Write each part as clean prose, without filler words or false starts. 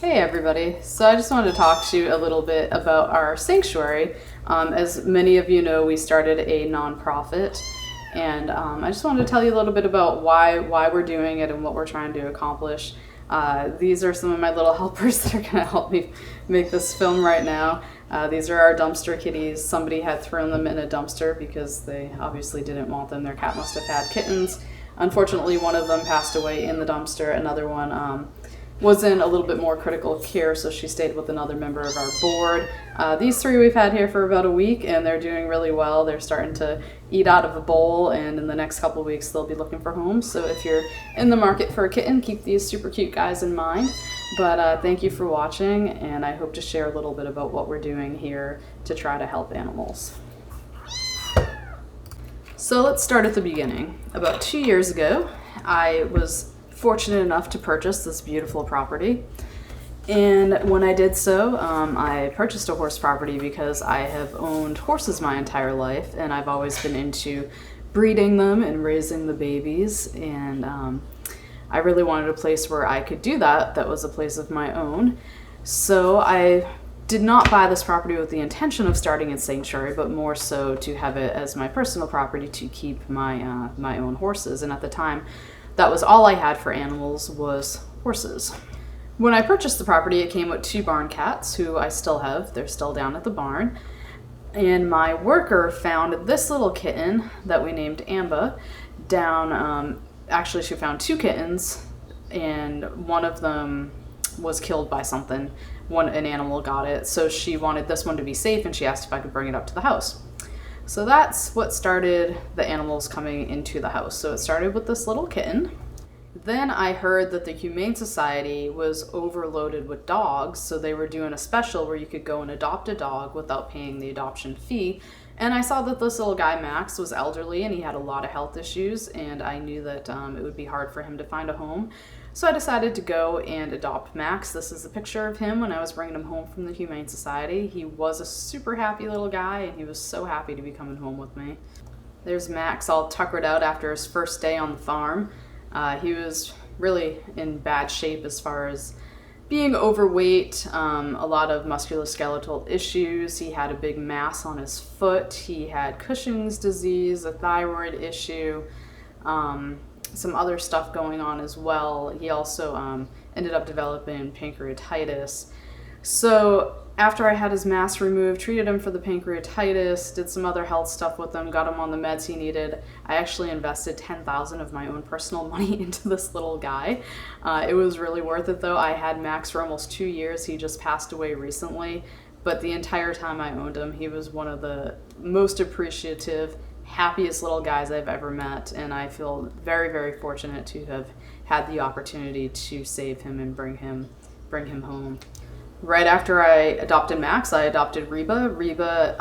Hey everybody. So I just wanted to talk to you a little bit about our sanctuary. As many of you know, we started a nonprofit, and I just wanted to tell you a little bit about why we're doing it and what we're trying to accomplish. These are some of my little helpers that are going to help me make this film right now. These are our dumpster kitties. Somebody had thrown them in a dumpster because they obviously didn't want them. Their cat must have had kittens. Unfortunately, one of them passed away in the dumpster. Another one was in a little bit more critical care, so she stayed with another member of our board. These three we've had here for about a week, and they're doing really well. They're starting to eat out of a bowl, and in the next couple of weeks they'll be looking for homes. So if you're in the market for a kitten, keep these super cute guys in mind. But thank you for watching, and I hope to share a little bit about what we're doing here to try to help animals. So let's start at the beginning. About 2 years ago, I was fortunate enough to purchase this beautiful property. And when I did so, I purchased a horse property because I have owned horses my entire life, and I've always been into breeding them and raising the babies. And I really wanted a place where I could do that was a place of my own. So I did not buy this property with the intention of starting a sanctuary, but more so to have it as my personal property to keep my my own horses. And at the time, that was all I had for animals was horses. When I purchased the property, it came with 2 barn cats, who I still have. They're still down at the barn. And my worker found this little kitten that we named Amba down. Actually, she found 2 kittens, and one of them was killed by something. An animal got it, so she wanted this one to be safe, and she asked if I could bring it up to the house. So that's what started the animals coming into the house. So it started with this little kitten. Then I heard that the Humane Society was overloaded with dogs, so they were doing a special where you could go and adopt a dog without paying the adoption fee. And I saw that this little guy, Max, was elderly and he had a lot of health issues, and I knew that it would be hard for him to find a home. So I decided to go and adopt Max. This is a picture of him when I was bringing him home from the Humane Society. He was a super happy little guy, and he was so happy to be coming home with me. There's Max all tuckered out after his first day on the farm. He was really in bad shape as far as being overweight, a lot of musculoskeletal issues. He had a big mass on his foot. He had Cushing's disease, a thyroid issue, some other stuff going on as well. He also ended up developing pancreatitis. So after I had his mass removed, treated him for the pancreatitis, did some other health stuff with him, got him on the meds he needed, I actually invested $10,000 of my own personal money into this little guy. It was really worth it though. I had Max for almost 2 years. He just passed away recently, but the entire time I owned him, he was one of the most appreciative, happiest little guys I've ever met, and I feel very, very fortunate to have had the opportunity to save him and bring him home. Right after I adopted Max, I adopted Reba. Reba,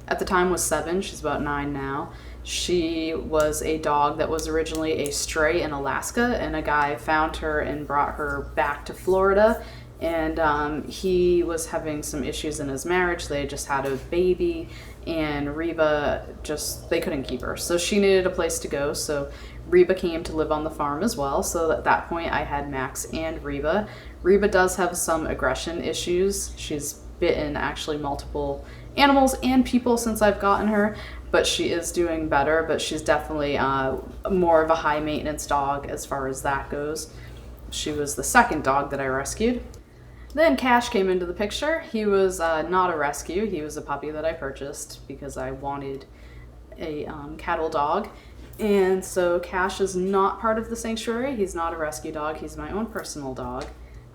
at the time, was 7. She's about 9 now. She was a dog that was originally a stray in Alaska, and a guy found her and brought her back to Florida. And he was having some issues in his marriage. They just had a baby, and Reba they couldn't keep her. So she needed a place to go. So Reba came to live on the farm as well. So at that point, I had Max and Reba. Reba does have some aggression issues. She's bitten actually multiple animals and people since I've gotten her, but she is doing better. But she's definitely more of a high maintenance dog as far as that goes. She was the second dog that I rescued. Then Cash came into the picture. He was not a rescue. He was a puppy that I purchased because I wanted a cattle dog. And so Cash is not part of the sanctuary. He's not a rescue dog. He's my own personal dog.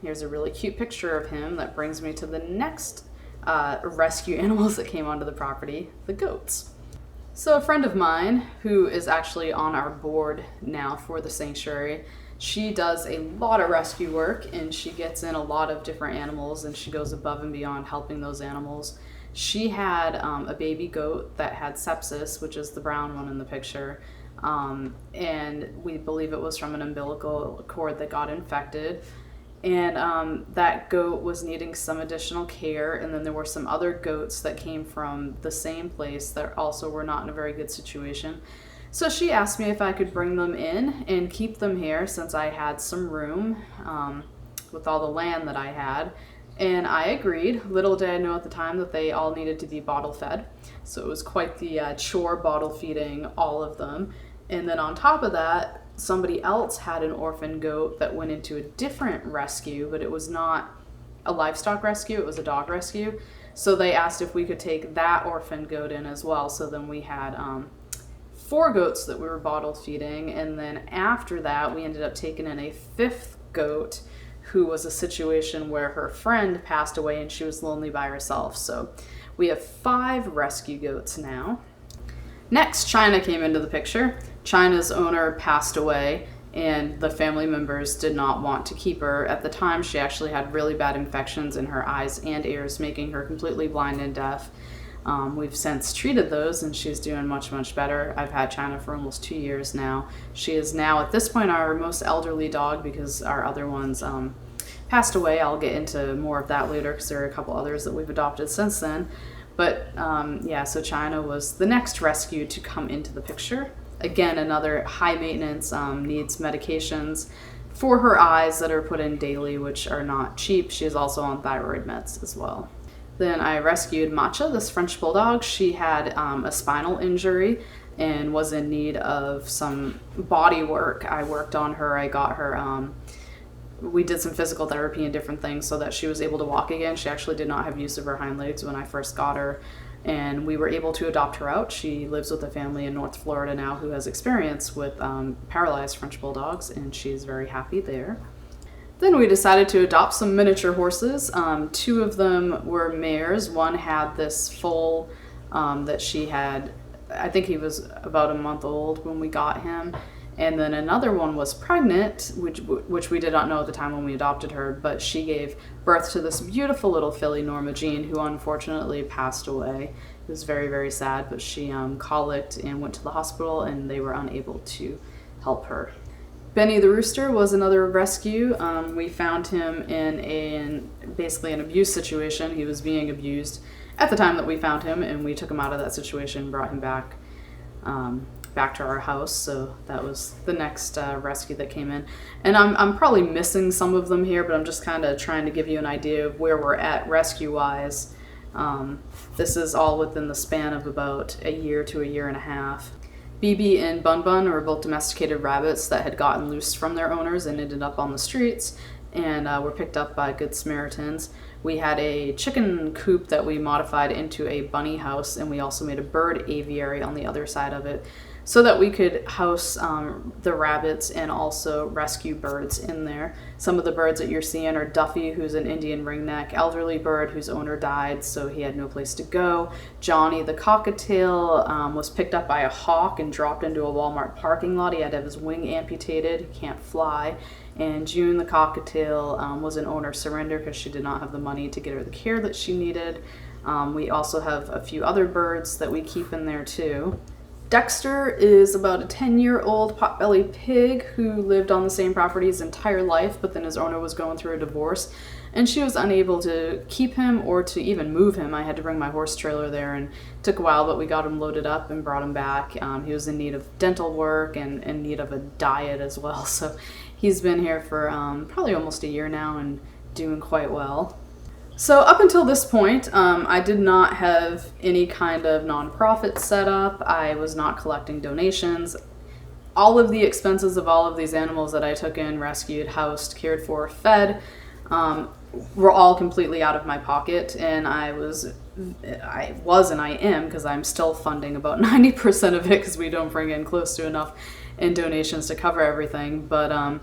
Here's a really cute picture of him that brings me to the next rescue animals that came onto the property, the goats. So a friend of mine who is actually on our board now for the sanctuary, she does a lot of rescue work, and she gets in a lot of different animals, and she goes above and beyond helping those animals. She had a baby goat that had sepsis, which is the brown one in the picture, and we believe it was from an umbilical cord that got infected. And that goat was needing some additional care, and then there were some other goats that came from the same place that also were not in a very good situation. So she asked me if I could bring them in and keep them here since I had some room. with all the land that I had. And I agreed. Little did I know at the time that they all needed to be bottle fed. So it was quite the chore bottle feeding all of them. And then on top of that, somebody else had an orphan goat that went into a different rescue, but it was not a livestock rescue, it was a dog rescue. So they asked if we could take that orphan goat in as well. So then we had 4 goats that we were bottle feeding. And then after that, we ended up taking in a 5th goat who was a situation where her friend passed away and she was lonely by herself. So we have 5 rescue goats now. Next, China came into the picture. China's owner passed away and the family members did not want to keep her. At the time, she actually had really bad infections in her eyes and ears, making her completely blind and deaf. We've since treated those and she's doing much, much better. I've had China for almost 2 years now. She is now, at this point, our most elderly dog because our other ones passed away. I'll get into more of that later because there are a couple others that we've adopted since then. But yeah, so China was the next rescue to come into the picture. Again, another high maintenance, needs medications for her eyes that are put in daily, which are not cheap. She is also on thyroid meds as well. Then I rescued Matcha, this French bulldog. She had a spinal injury and was in need of some body work. I worked on her. I got her, we did some physical therapy and different things so that she was able to walk again. She actually did not have use of her hind legs when I first got her. And we were able to adopt her out. She lives with a family in North Florida now who has experience with paralyzed French bulldogs, and she's very happy there. Then we decided to adopt some miniature horses. 2 of them were mares. One had this foal that she had, I think he was about a month old when we got him. And then another one was pregnant, which we did not know at the time when we adopted her, but she gave birth to this beautiful little filly, Norma Jean, who unfortunately passed away. It was very, very sad, but she colicked and went to the hospital and they were unable to help her. Benny the rooster was another rescue. We found him in basically an abuse situation. He was being abused at the time that we found him, and we took him out of that situation, brought him back to our house. So that was the next rescue that came in. And I'm probably missing some of them here, but I'm just kind of trying to give you an idea of where we're at rescue-wise. This is all within the span of about a year to a year and a half. BB and Bun Bun were both domesticated rabbits that had gotten loose from their owners and ended up on the streets and were picked up by Good Samaritans. We had a chicken coop that we modified into a bunny house, and we also made a bird aviary on the other side of it so that we could house the rabbits and also rescue birds in there. Some of the birds that you're seeing are Duffy, who's an Indian ringneck elderly bird whose owner died, so he had no place to go. Johnny the cockatiel was picked up by a hawk and dropped into a Walmart parking lot. He had to have his wing amputated. He can't fly. And June the cockatiel was an owner surrender because she did not have the money to get her the care that she needed. We also have a few other birds that we keep in there too. Dexter is about a 10-year-old potbelly pig who lived on the same property his entire life, but then his owner was going through a divorce, and she was unable to keep him or to even move him. I had to bring my horse trailer there, and it took a while, but we got him loaded up and brought him back. He was in need of dental work and in need of a diet as well, so he's been here for probably almost a year now and doing quite well. So up until this point, I did not have any kind of nonprofit set up. I was not collecting donations. All of the expenses of all of these animals that I took in, rescued, housed, cared for, fed, were all completely out of my pocket. And I was and I am, because I'm still funding about 90% of it because we don't bring in close to enough in donations to cover everything. But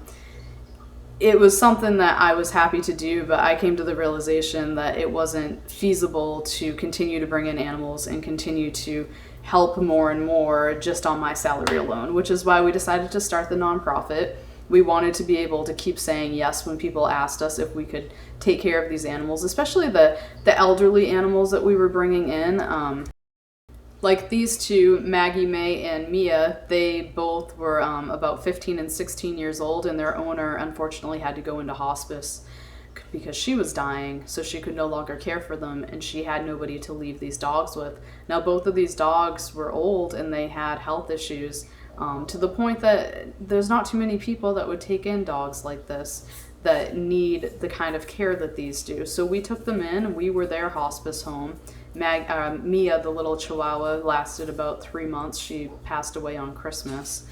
it was something that I was happy to do, but I came to the realization that it wasn't feasible to continue to bring in animals and continue to help more and more just on my salary alone, which is why we decided to start the nonprofit. We wanted to be able to keep saying yes when people asked us if we could take care of these animals, especially the elderly animals that we were bringing in. Like these two, Maggie May and Mia, they both were about 15 and 16 years old, and their owner unfortunately had to go into hospice because she was dying, so she could no longer care for them, and she had nobody to leave these dogs with. Now both of these dogs were old and they had health issues to the point that there's not too many people that would take in dogs like this. that need the kind of care that these do. So we took them in. We were their hospice home. Mia, the little Chihuahua, lasted about 3 months. She passed away on Christmas.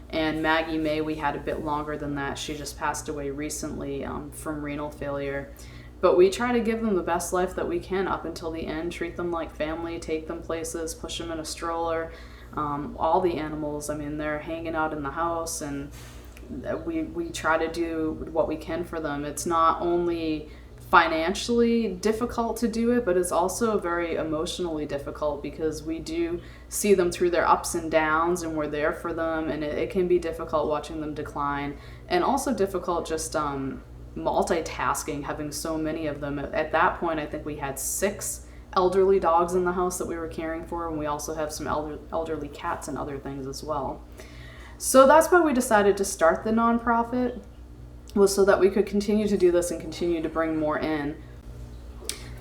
And Maggie May, we had a bit longer than that. She just passed away recently from renal failure. But we try to give them the best life that we can up until the end, treat them like family, take them places, push them in a stroller. All the animals, I mean, they're hanging out in the house, and we try to do what we can for them. It's not only financially difficult to do it, but it's also very emotionally difficult because we do see them through their ups and downs, and we're there for them, and it can be difficult watching them decline, and also difficult just multitasking, having so many of them. At that point, I think we had 6 elderly dogs in the house that we were caring for, and we also have some elderly cats and other things as well. So that's why we decided to start the nonprofit, was so that we could continue to do this and continue to bring more in.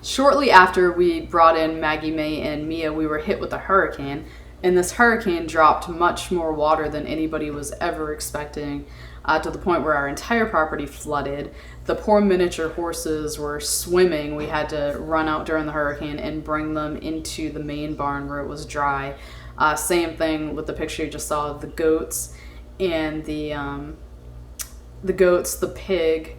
Shortly after we brought in Maggie May and Mia, we were hit with a hurricane, and this hurricane dropped much more water than anybody was ever expecting, to the point where our entire property flooded. The poor miniature horses were swimming. We had to run out during the hurricane and bring them into the main barn where it was dry. Same thing with the picture you just saw of the goats and the goats, the pig,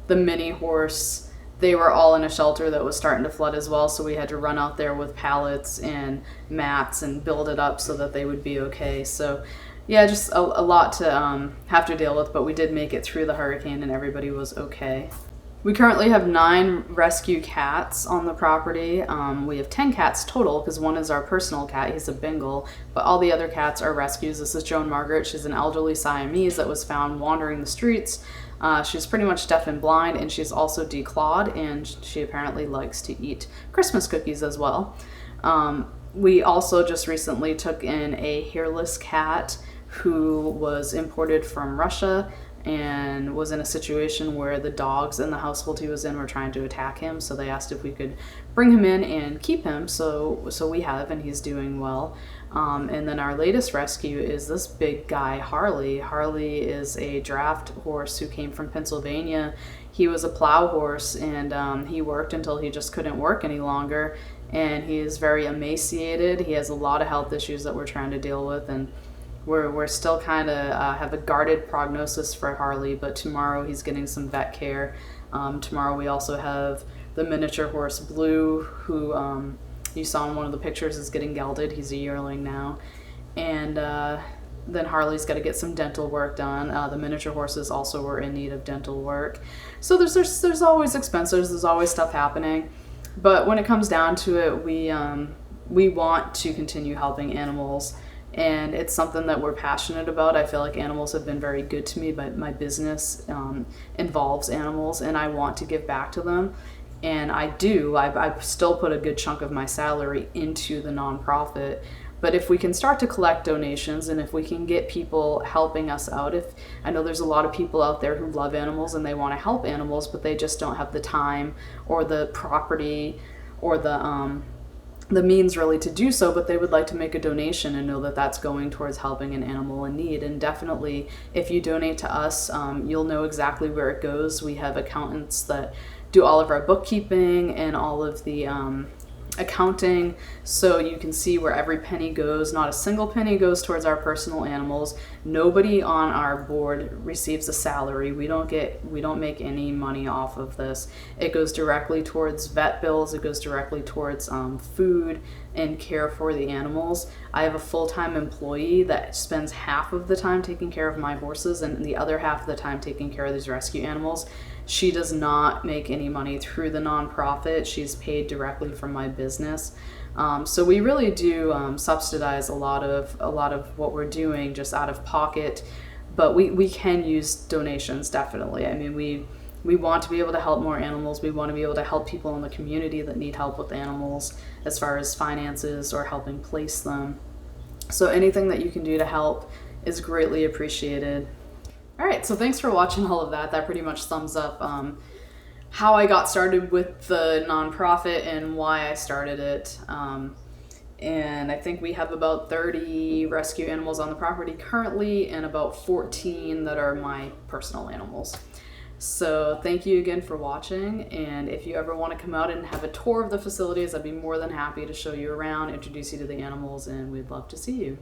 the mini horse. They were all in a shelter that was starting to flood as well, so we had to run out there with pallets and mats and build it up so that they would be okay. So yeah, just a lot to have to deal with, but we did make it through the hurricane and everybody was okay. We currently have 9 rescue cats on the property. We have 10 cats total because one is our personal cat. He's a Bengal, but all the other cats are rescues. This is Joan Margaret. She's an elderly Siamese that was found wandering the streets. She's pretty much deaf and blind, and she's also declawed, and she apparently likes to eat Christmas cookies as well. We also just recently took in a hairless cat who was imported from Russia and was in a situation where the dogs in the household he was in were trying to attack him, so they asked if we could bring him in and keep him, so we have, and he's doing well. And then our latest rescue is this big guy, Harley. Harley is a draft horse who came from Pennsylvania. He was a plow horse, and he worked until he just couldn't work any longer, and he is very emaciated. He has a lot of health issues that we're trying to deal with, and we're still kind of have a guarded prognosis for Harley, but tomorrow he's getting some vet care. Tomorrow we also have the miniature horse Blue, who you saw in one of the pictures is getting gelded. He's a yearling now. And then Harley's got to get some dental work done. The miniature horses also were in need of dental work. So there's always expenses, there's always stuff happening. But when it comes down to it, we want to continue helping animals. And it's something that we're passionate about. I feel like animals have been very good to me, but my business involves animals, and I want to give back to them. And I do. I still put a good chunk of my salary into the nonprofit. But if we can start to collect donations, and if we can get people helping us out, if I know there's a lot of people out there who love animals and they want to help animals, but they just don't have the time or the property or the means really to do so, but they would like to make a donation and know that that's going towards helping an animal in need. And definitely, if you donate to us, you'll know exactly where it goes. We have accountants that do all of our bookkeeping and all of the accounting, so you can see where every penny goes. Not a single penny goes towards our personal animals. Nobody on our board receives a salary. We don't make any money off of this. It goes directly towards vet bills. It goes directly towards food and care for the animals. I have a full-time employee that spends half of the time taking care of my horses and the other half of the time taking care of these rescue animals. She does not make any money through the nonprofit. She's paid directly from my business. So we really do subsidize a lot of what we're doing just out of pocket, but we can use donations, definitely. I mean, we want to be able to help more animals. We want to be able to help people in the community that need help with animals as far as finances or helping place them. So anything that you can do to help is greatly appreciated. All right, so thanks for watching all of that. That pretty much sums up how I got started with the nonprofit and why I started it. And I think we have about 30 rescue animals on the property currently and about 14 that are my personal animals. So thank you again for watching, and if you ever want to come out and have a tour of the facilities, I'd be more than happy to show you around, introduce you to the animals, and we'd love to see you.